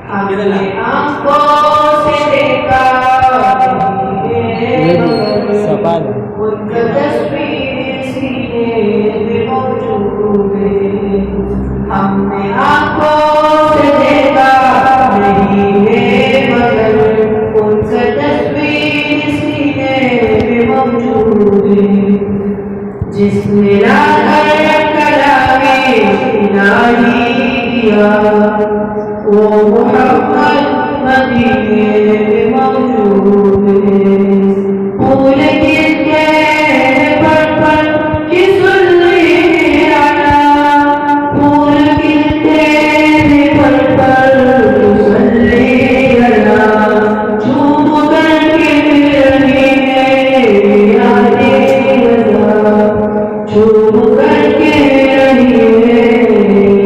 हमने आंखों से देखा उनका तस्वीर सीने में मौजूद है। हमने आंखों से देखा नहीं है मगर उनका तस्वीर सीने में मौजूद है। जिसने कलामे इलाही किया वो मुहम्मद मदीने में मौजूद है। फूल खिलते हैं पल पल कि सुल्ले आना, फूल खिलते हैं पल पल कि सुल्ले आना। झूम करके रही है यादें रज़ा, झूम करके रही है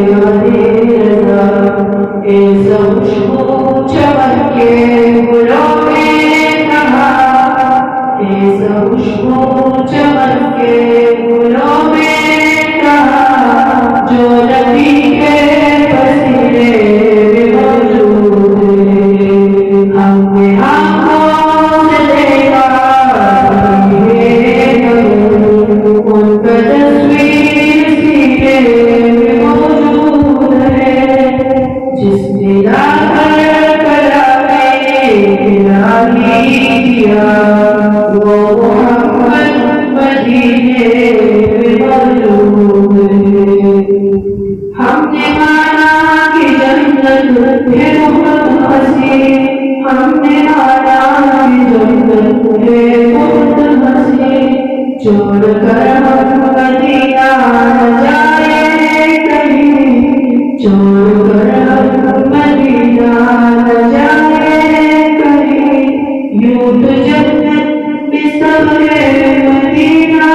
यादें रज़ा। ऐसा खुशबू चमक के गुलों में कहा, ऐसा खुशबू चमक के गुलों में कहा, जो नबी के पसीने में मौजूद है। हमने आंखों से देखा उनका तस्वीर सीने में मौजूद है। जिसने कलामे इलाही किया वो मुहम्मद मदीने में मौजूद है। हमने माना कि जन्नत है बहुत हंसी, हमने माना कि जन्नत है बहुत हंसी। छोड़ कर हम मदीना न जाए कहीं, छोड़ कर हम मदीना न जाए कहीं। यूं तो जन्नत में सब्र मदीना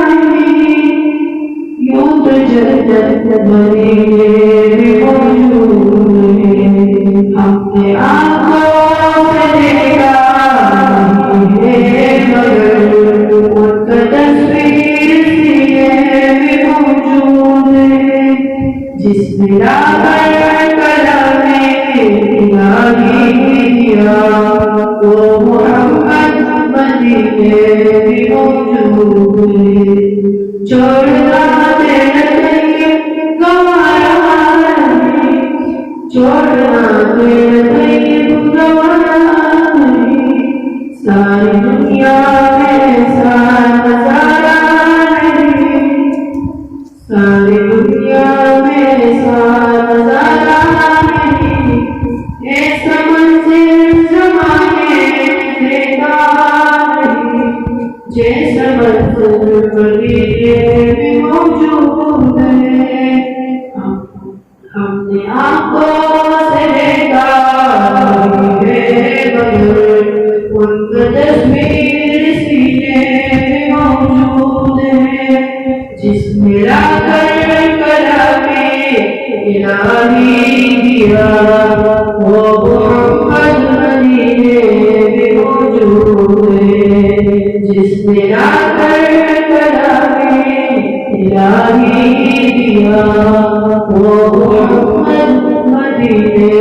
नहीं, यूं तो जन्नत मदीने में मौजूद है। हमने आंखों से देखा नहीं है मगर उनका तस्वीर सीने में मौजूद है। जिसने कलामे इलाही किया वो मुहम्मद मदीने में मौजूद है। छोड़ना देना चाहिए गवारा नहीं, छोड़ना देना चाहिए गवारा नहीं। सारी दुनिया में सारा नजारा नहीं, सारी दुनिया में सारा नजारा नहीं। ऐसा मंजिल ज़माने में देखा नहीं, जैसा मंजिल मदीने में मौजूद है। हमने आंखों से देखा नहीं है मगर उनका तस्वीर सीने में मौजूद है। जिसने कलामे इलाही किया वो मुहम्मद मदीने में मौजूद है। जिसने कलामे इलाही किया वो मुहम्मद मदीने